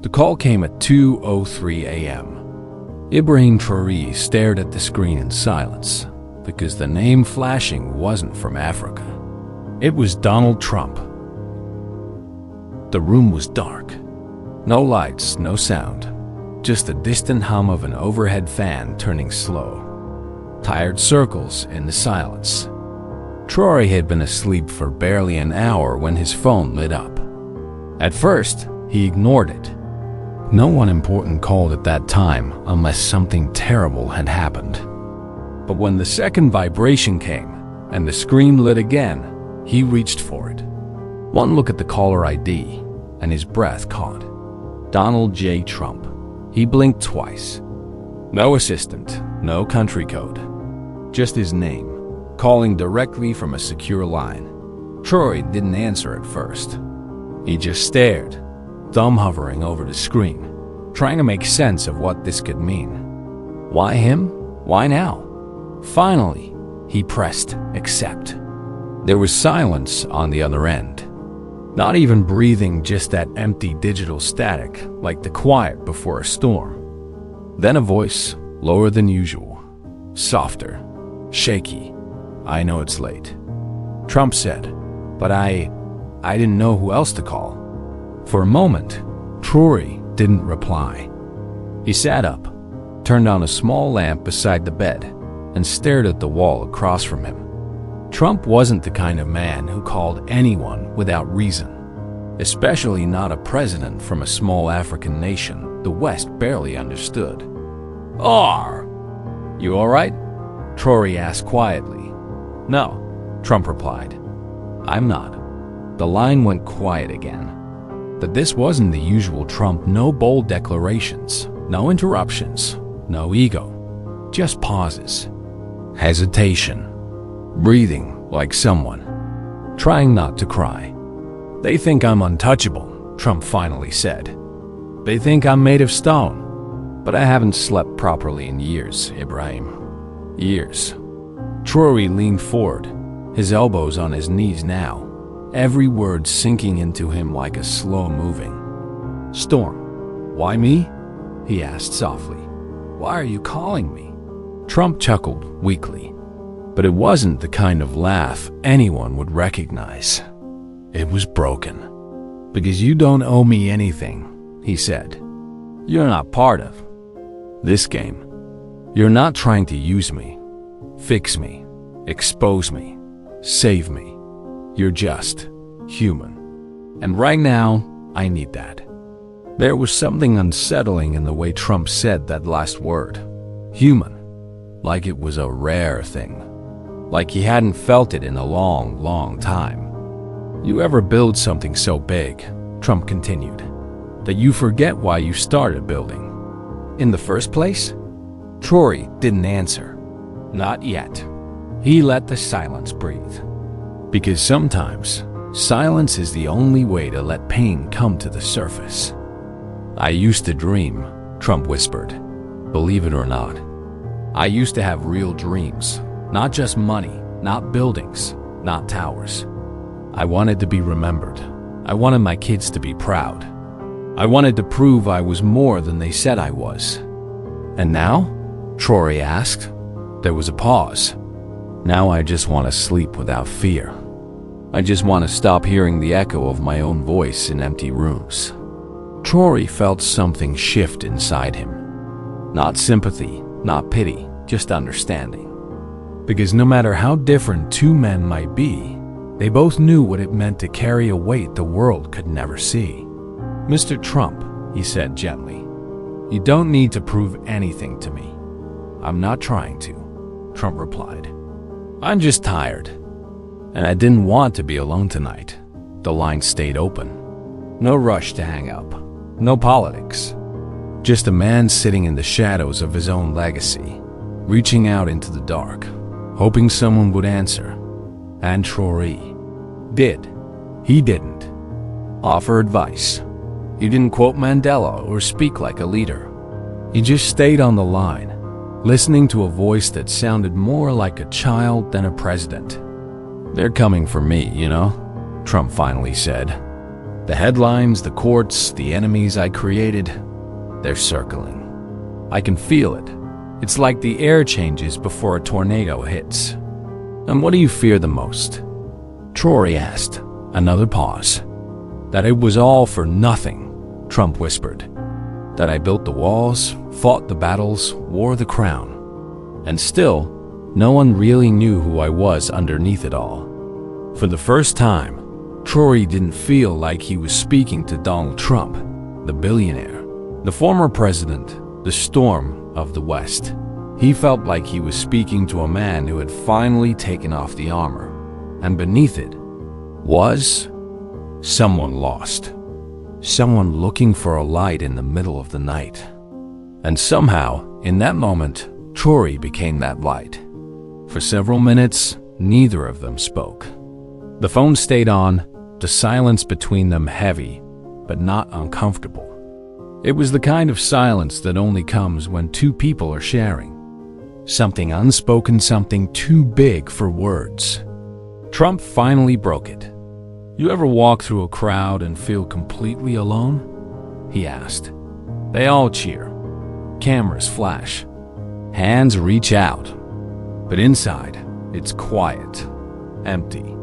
The call came at 2:03 a.m. Ibrahim Traoré stared at the screen in silence, because the name flashing wasn't from Africa. It was Donald Trump. The room was dark. No lights, no sound. Just the distant hum of an overhead fan turning slow. Tired circles in the silence. Traore had been asleep for barely an hour when his phone lit up. At first, he ignored it. No one important called at that time unless something terrible had happened. But when the second vibration came and the screen lit again, he reached for it. One look at the caller ID and his breath caught. Donald J. Trump. He blinked twice. No assistant, no country code. Just his name, calling directly from a secure line. Traore didn't answer at first. He just stared, thumb hovering over the screen, trying to make sense of what this could mean. Why him? Why now? Finally, he pressed accept. There was silence on the other end. Not even breathing, just that empty digital static, like the quiet before a storm. Then a voice, lower than usual, softer, shaky. "I know it's late," Trump said, "but I didn't know who else to call." For a moment, Traore didn't reply. He sat up, turned on a small lamp beside the bed, and stared at the wall across from him. Trump wasn't the kind of man who called anyone without reason, especially not a president from a small African nation the West barely understood. "Are you all right?" Traore asked quietly. "No," Trump replied. "I'm not." The line went quiet again. But this wasn't the usual Trump. No bold declarations, no interruptions, no ego. Just pauses. Hesitation. Breathing like someone trying not to cry. "They think I'm untouchable," Trump finally said. "They think I'm made of stone. But I haven't slept properly in years, Ibrahim. Years." Traore leaned forward, his elbows on his knees now, every word sinking into him like a slow-moving storm. "Why me?" he asked softly. "Why are you calling me?" Trump chuckled weakly, but it wasn't the kind of laugh anyone would recognize. It was broken. "Because you don't owe me anything," he said. "You're not part of this game. You're not trying to use me, fix me, expose me, save me. You're just human. And right now, I need that." There was something unsettling in the way Trump said that last word. Human. Like it was a rare thing. Like he hadn't felt it in a long, long time. "You ever build something so big," Trump continued, "that you forget why you started building in the first place?" Traore didn't answer. Not yet. He let the silence breathe. Because sometimes, silence is the only way to let pain come to the surface. "I used to dream," Trump whispered. "Believe it or not. I used to have real dreams. Not just money, not buildings, not towers. I wanted to be remembered. I wanted my kids to be proud. I wanted to prove I was more than they said I was." "And now?" Traore asked. There was a pause. "Now I just want to sleep without fear. I just want to stop hearing the echo of my own voice in empty rooms." Traore felt something shift inside him. Not sympathy, not pity, just understanding. Because no matter how different two men might be, they both knew what it meant to carry a weight the world could never see. "Mr. Trump," he said gently, "you don't need to prove anything to me." "I'm not trying to," Trump replied. "I'm just tired. And I didn't want to be alone tonight." The line stayed open. No rush to hang up. No politics. Just a man sitting in the shadows of his own legacy, reaching out into the dark, hoping someone would answer. And Traore did. He didn't offer advice. He didn't quote Mandela or speak like a leader. He just stayed on the line, listening to a voice that sounded more like a child than a president. "They're coming for me, you know," Trump finally said. The headlines, the courts, the enemies I created, they're circling. I can feel it. It's like the air changes before a tornado hits. And what do you fear the most? Traore asked. Another pause. That it was all for nothing, Trump whispered. That I built the walls, fought the battles, wore the crown. And still, no one really knew who I was underneath it all. For the first time, Traore didn't feel like he was speaking to Donald Trump, the billionaire, the former president, the storm of the West. He felt like he was speaking to a man who had finally taken off the armor, and beneath it was someone lost, someone looking for a light in the middle of the night. And somehow, in that moment, Traore became that light. For several minutes, neither of them spoke. The phone stayed on, the silence between them heavy, but not uncomfortable. It was the kind of silence that only comes when two people are sharing. Something unspoken, something too big for words. Trump finally broke it. You ever walk through a crowd and feel completely alone? He asked. They all cheer. Cameras flash. Hands reach out. But inside, it's quiet, empty.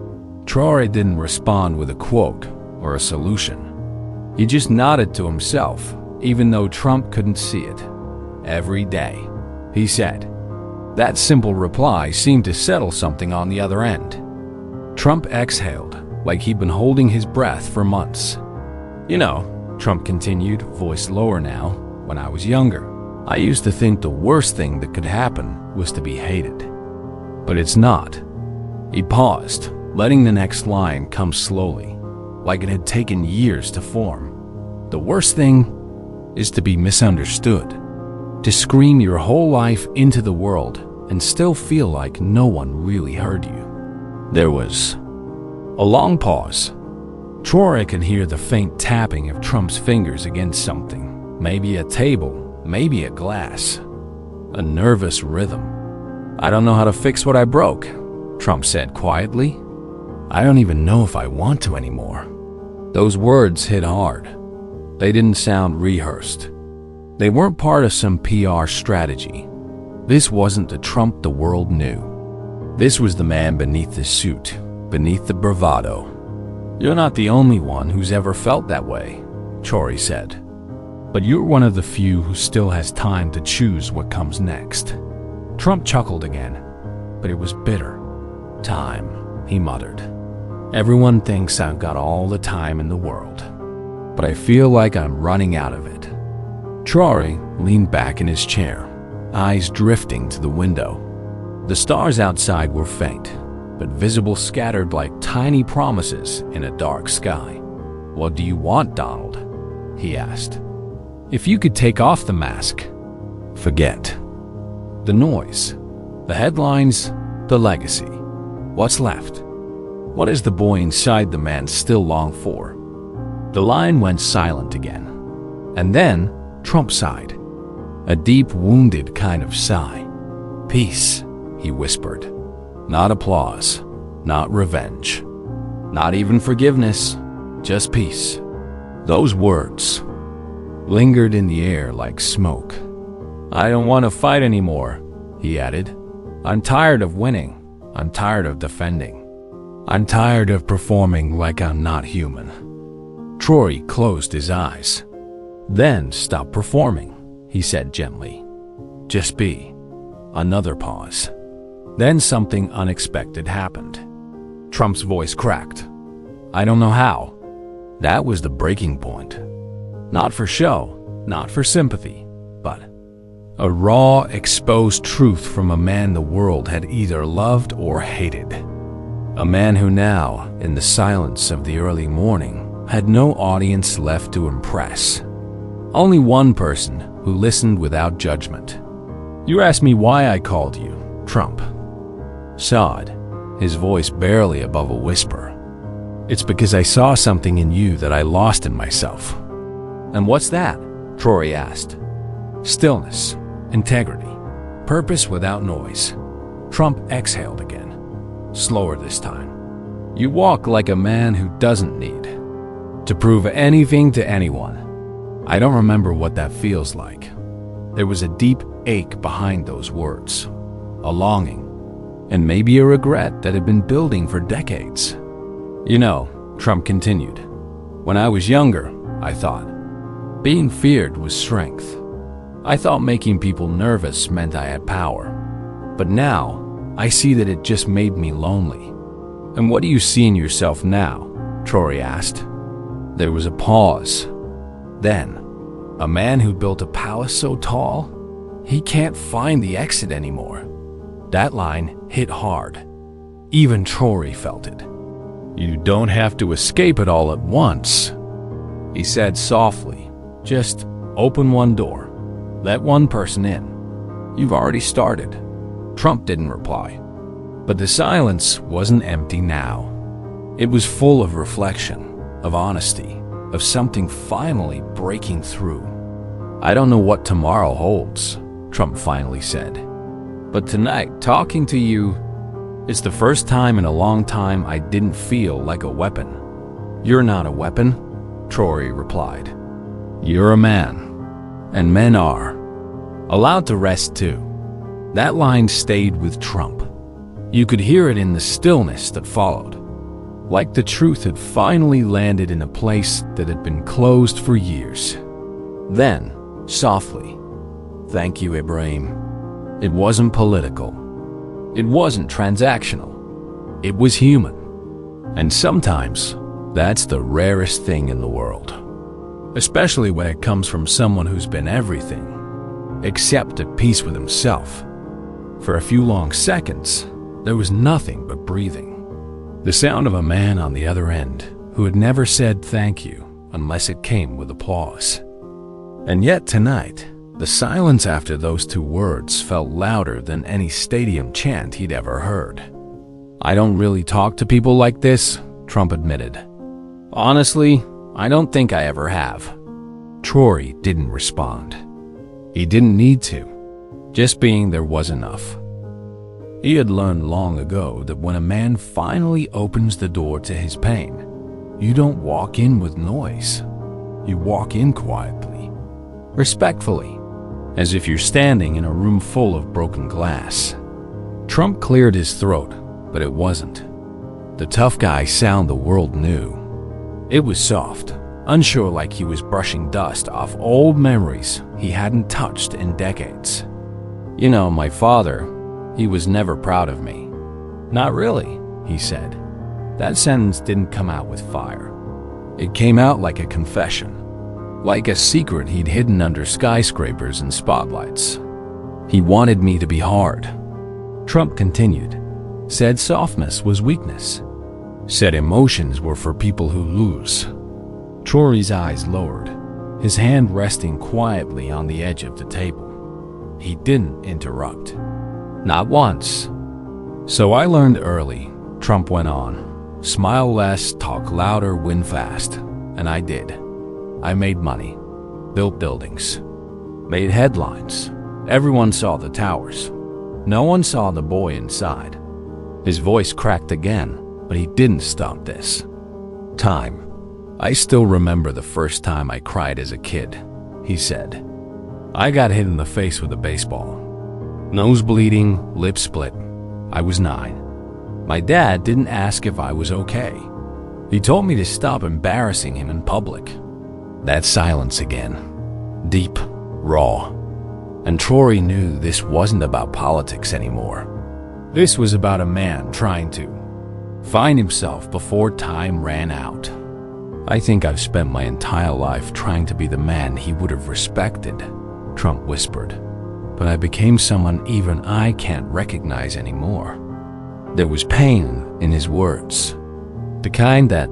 Traore didn't respond with a quote or a solution. He just nodded to himself, even though Trump couldn't see it. Every day, he said. That simple reply seemed to settle something on the other end. Trump exhaled, like he'd been holding his breath for months. You know, Trump continued, voice lower now, when I was younger, I used to think the worst thing that could happen was to be hated. But it's not. He paused, letting the next line come slowly, like it had taken years to form. The worst thing is to be misunderstood, to scream your whole life into the world and still feel like no one really heard you. There was a long pause. Traore could hear the faint tapping of Trump's fingers against something, maybe a table, maybe a glass. A nervous rhythm. I don't know how to fix what I broke, Trump said quietly. I don't even know if I want to anymore. Those words hit hard. They didn't sound rehearsed. They weren't part of some PR strategy. This wasn't the Trump the world knew. This was the man beneath the suit, beneath the bravado. You're not the only one who's ever felt that way, Traore said. But you're one of the few who still has time to choose what comes next. Trump chuckled again, but it was bitter. Time, he muttered. Everyone thinks I've got all the time in the world, but I feel like I'm running out of it. Traore leaned back in his chair, eyes drifting to the window. The stars outside were faint, but visible scattered like tiny promises in a dark sky. What do you want, Donald? He asked. If you could take off the mask, forget. The noise, the headlines, the legacy. What's left? What does the boy inside the man still long for? The line went silent again. And then Trump sighed. A deep, wounded kind of sigh. Peace, he whispered. Not applause, not revenge, not even forgiveness, just peace. Those words lingered in the air like smoke. I don't want to fight anymore, he added. I'm tired of winning. I'm tired of defending. I'm tired of performing like I'm not human. Traore closed his eyes. Then stop performing, he said gently. Just be. Another pause. Then something unexpected happened. Trump's voice cracked. I don't know how. That was the breaking point. Not for show, not for sympathy, but a raw, exposed truth from a man the world had either loved or hated. A man who now, in the silence of the early morning, had no audience left to impress. Only one person who listened without judgment. You asked me why I called you, Trump. Sod, his voice barely above a whisper. It's because I saw something in you that I lost in myself. And what's that? Traore asked. Stillness, integrity, purpose without noise. Trump exhaled again, slower this time. You walk like a man who doesn't need. To prove anything to anyone. I don't remember what that feels like. There was a deep ache behind those words, a longing, and maybe a regret that had been building for decades. You know, Trump continued, when I was younger, I thought, being feared was strength. I thought making people nervous meant I had power. But now, I see that it just made me lonely. And what do you see in yourself now? Traore asked. There was a pause. Then, a man who built a palace so tall, he can't find the exit anymore. That line hit hard. Even Traore felt it. You don't have to escape it all at once, he said softly. Just open one door. Let one person in. You've already started. Trump didn't reply. But the silence wasn't empty now. It was full of reflection, of honesty, of something finally breaking through. I don't know what tomorrow holds, Trump finally said. But tonight, talking to you, it's the first time in a long time I didn't feel like a weapon. You're not a weapon, Traore replied. You're a man, and men are allowed to rest too. That line stayed with Trump. You could hear it in the stillness that followed, like the truth had finally landed in a place that had been closed for years. Then, softly, thank you, Ibrahim. It wasn't political. It wasn't transactional. It was human. And sometimes, that's the rarest thing in the world. Especially when it comes from someone who's been everything, except at peace with himself. For a few long seconds, there was nothing but breathing. The sound of a man on the other end who had never said thank you unless it came with applause. And yet tonight, the silence after those two words felt louder than any stadium chant he'd ever heard. I don't really talk to people like this, Trump admitted. Honestly, I don't think I ever have. Traore didn't respond. He didn't need to. Just being there was enough. He had learned long ago that when a man finally opens the door to his pain, you don't walk in with noise. You walk in quietly, respectfully, as if you're standing in a room full of broken glass. Trump cleared his throat, but it wasn't the tough guy sound the world knew. It was soft, unsure, like he was brushing dust off old memories he hadn't touched in decades. You know, my father, he was never proud of me. Not really, he said. That sentence didn't come out with fire. It came out like a confession, like a secret he'd hidden under skyscrapers and spotlights. He wanted me to be hard. Trump continued, said softness was weakness, said emotions were for people who lose. Traore's eyes lowered, his hand resting quietly on the edge of the table. He didn't interrupt. Not once. So I learned early, Trump went on. Smile less, talk louder, win fast. And I did. I made money, built buildings, made headlines. Everyone saw the towers. No one saw the boy inside. His voice cracked again, but he didn't stop this time. I still remember the first time I cried as a kid, he said. I got hit in the face with a baseball. Nose bleeding, lip split. I was 9. My dad didn't ask if I was okay. He told me to stop embarrassing him in public. That silence again. Deep, raw. And Traore knew this wasn't about politics anymore. This was about a man trying to find himself before time ran out. I think I've spent my entire life trying to be the man he would have respected, Trump whispered. But I became someone even I can't recognize anymore. There was pain in his words. The kind that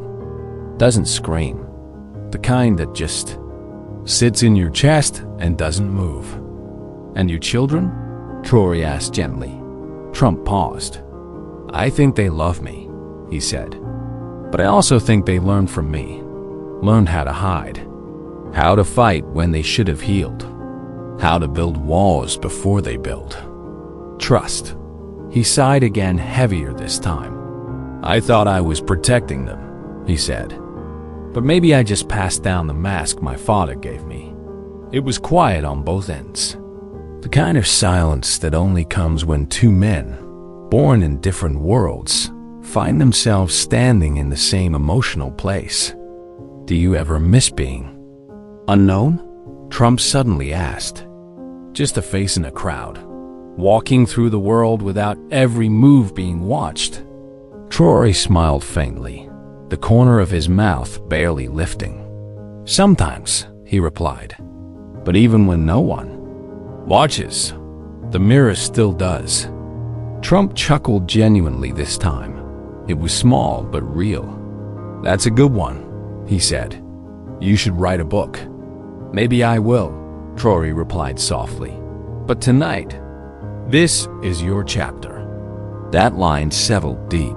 doesn't scream. The kind that just sits in your chest and doesn't move. And your children? Traore asked gently. Trump paused. I think they love me, he said. But I also think they learned from me. Learned how to hide. How to fight when they should have healed. How to build walls before they build. Trust. He sighed again, heavier this time. I thought I was protecting them, he said. But maybe I just passed down the mask my father gave me. It was quiet on both ends. The kind of silence that only comes when two men, born in different worlds, find themselves standing in the same emotional place. Do you ever miss being unknown? Trump suddenly asked. Just a face in a crowd, walking through the world without every move being watched. Traore smiled faintly, the corner of his mouth barely lifting. Sometimes, he replied, but even when no one watches, the mirror still does. Trump chuckled genuinely this time. It was small but real. That's a good one, he said. You should write a book. Maybe I will, Traore replied softly. But tonight, this is your chapter. That line settled deep.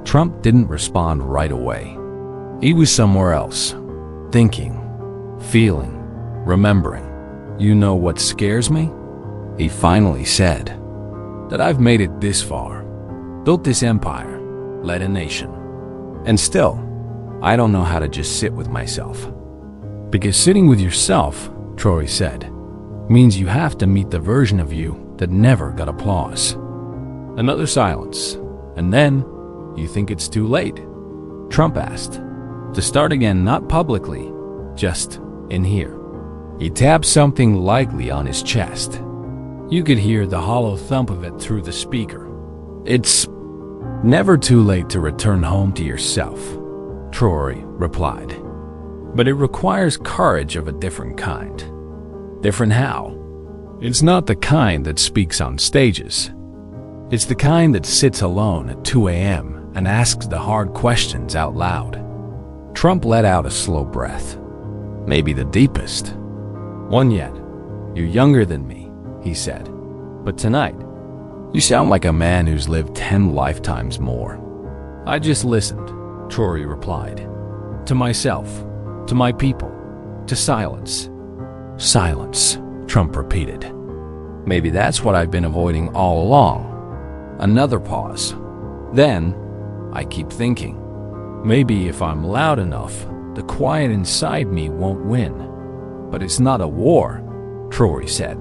Trump didn't respond right away. He was somewhere else, thinking, feeling, remembering. You know what scares me? He finally said. That I've made it this far, built this empire, led a nation. And still, I don't know how to just sit with myself. Because sitting with yourself, Traore said, means you have to meet the version of you that never got applause. Another silence, and then, you think it's too late? Trump asked. To start again, not publicly, just in here. He tapped something lightly on his chest. You could hear the hollow thump of it through the speaker. It's never too late to return home to yourself, Traore replied. But it requires courage of a different kind. Different how? It's not the kind that speaks on stages. It's the kind that sits alone at 2 a.m. and asks the hard questions out loud. Trump let out a slow breath. Maybe the deepest one yet. You're younger than me, he said. But tonight, you sound like a man who's lived 10 lifetimes more. I just listened, Traore replied. To myself, to my people, to silence. Silence, Trump repeated. Maybe that's what I've been avoiding all along. Another pause. Then, I keep thinking, maybe if I'm loud enough, the quiet inside me won't win. But it's not a war, Traore said.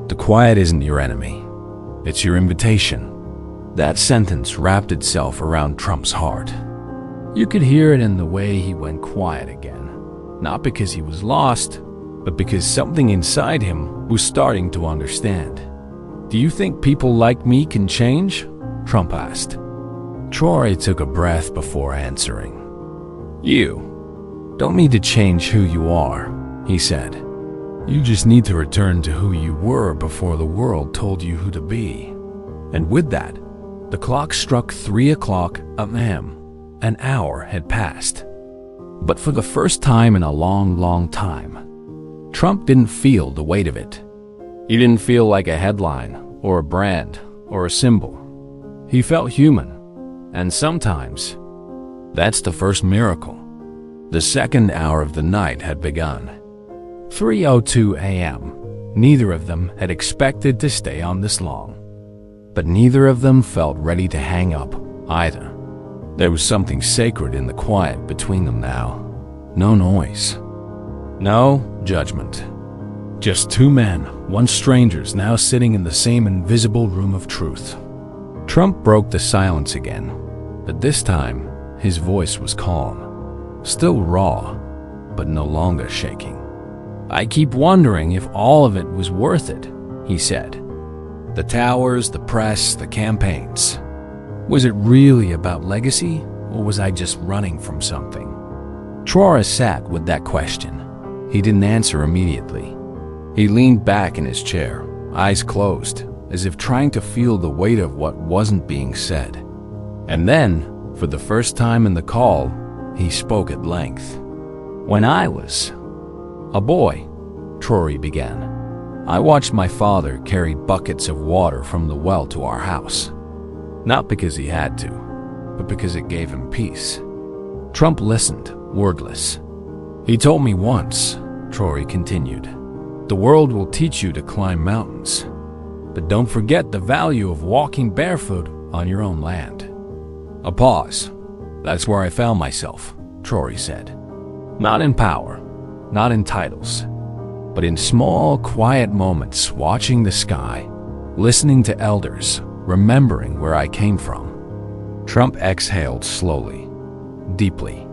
The quiet isn't your enemy. It's your invitation. That sentence wrapped itself around Trump's heart. You could hear it in the way he went quiet again. Not because he was lost, but because something inside him was starting to understand. Do you think people like me can change? Trump asked. Traore took a breath before answering. You don't need to change who you are, he said. You just need to return to who you were before the world told you who to be. And with that, the clock struck 3 o'clock a.m. An hour had passed. But for the first time in a long, long time, Trump didn't feel the weight of it. He didn't feel like a headline or a brand or a symbol. He felt human. And sometimes, that's the first miracle. The second hour of the night had begun. 3:02 a.m. Neither of them had expected to stay on this long. But neither of them felt ready to hang up either. There was something sacred in the quiet between them now. No noise. No judgment. Just two men, once strangers, now sitting in the same invisible room of truth. Trump broke the silence again, but this time his voice was calm, still raw, but no longer shaking. I keep wondering if all of it was worth it, he said. The towers, the press, the campaigns. Was it really about legacy, or was I just running from something? Traore sat with that question. He didn't answer immediately. He leaned back in his chair, eyes closed, as if trying to feel the weight of what wasn't being said. And then, for the first time in the call, he spoke at length. When I was a boy, Traore began, I watched my father carry buckets of water from the well to our house. Not because he had to, but because it gave him peace. Trump listened, wordless. He told me once, Traore continued, the world will teach you to climb mountains, but don't forget the value of walking barefoot on your own land. A pause. That's where I found myself, Traore said. Not in power, not in titles, but in small, quiet moments, watching the sky, listening to elders, remembering where I came from. Trump exhaled slowly, deeply.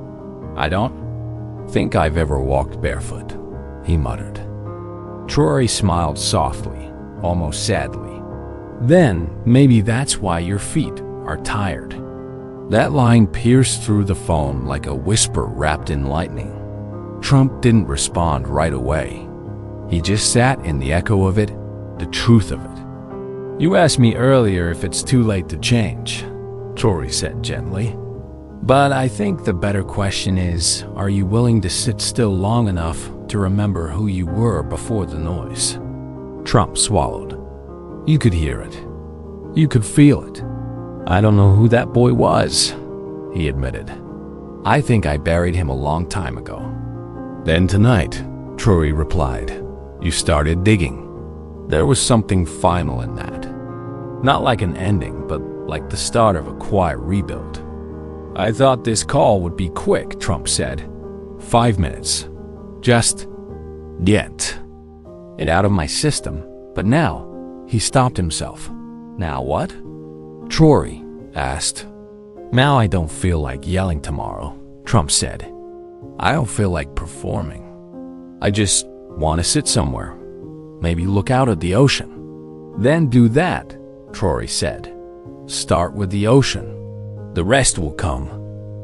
I don't think I've ever walked barefoot, he muttered. Traore smiled softly, almost sadly. Then, maybe that's why your feet are tired. That line pierced through the phone like a whisper wrapped in lightning. Trump didn't respond right away. He just sat in the echo of it, the truth of it. You asked me earlier if it's too late to change, Traore said gently. But I think the better question is, are you willing to sit still long enough to remember who you were before the noise? Trump swallowed. You could hear it. You could feel it. I don't know who that boy was, he admitted. I think I buried him a long time ago. Then tonight, Traore replied, you started digging. There was something final in that. Not like an ending, but like the start of a quiet rebuild. I thought this call would be quick, Trump said. 5 minutes. Just get it out of my system. But now, he stopped himself. Now what? Traore asked. Now I don't feel like yelling tomorrow, Trump said. I don't feel like performing. I just want to sit somewhere. Maybe look out at the ocean. Then do that, Traore said. Start with the ocean. The rest will come.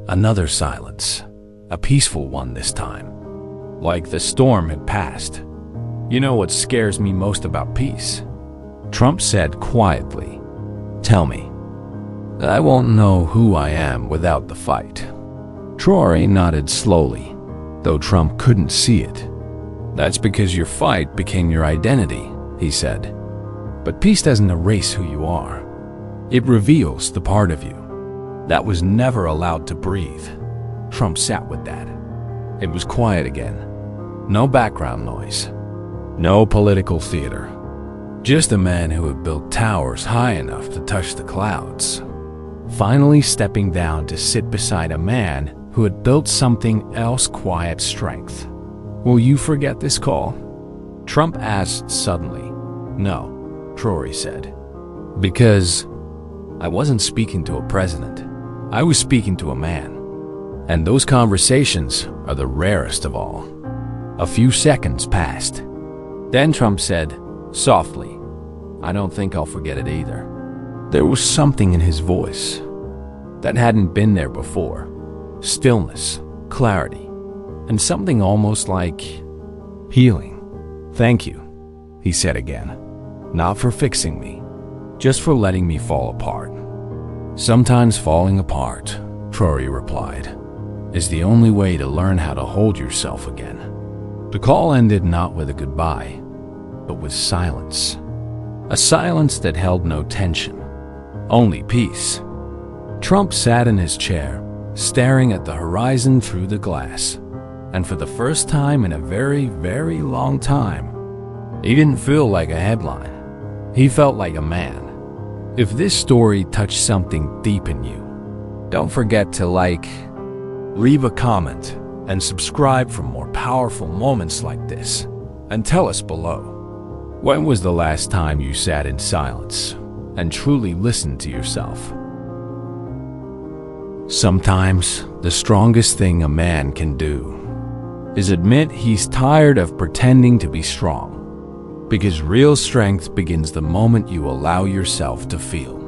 Another silence. A peaceful one this time. Like the storm had passed. You know what scares me most about peace? Trump said quietly. Tell me. That I won't know who I am without the fight. Traore nodded slowly, though Trump couldn't see it. That's because your fight became your identity, he said. But peace doesn't erase who you are. It reveals the part of you that was never allowed to breathe. Trump sat with that. It was quiet again. No background noise. No political theater. Just a man who had built towers high enough to touch the clouds. Finally stepping down to sit beside a man who had built something else, quiet strength. Will you forget this call? Trump asked suddenly. No, Traore said. Because I wasn't speaking to a president. I was speaking to a man. And those conversations are the rarest of all. A few seconds passed. Then Trump said, softly, I don't think I'll forget it either. There was something in his voice that hadn't been there before. Stillness, clarity, and something almost like healing. Thank you, he said again. Not for fixing me, just for letting me fall apart. Sometimes falling apart, Traore replied, is the only way to learn how to hold yourself again. The call ended not with a goodbye, but with silence. A silence that held no tension, only peace. Trump sat in his chair, staring at the horizon through the glass. And for the first time in a very, very long time, he didn't feel like a headline. He felt like a man. If this story touched something deep in you, don't forget to leave a comment, and subscribe for more powerful moments like this. And tell us below, when was the last time you sat in silence and truly listened to yourself? Sometimes the strongest thing a man can do is admit he's tired of pretending to be strong, because real strength begins the moment you allow yourself to feel.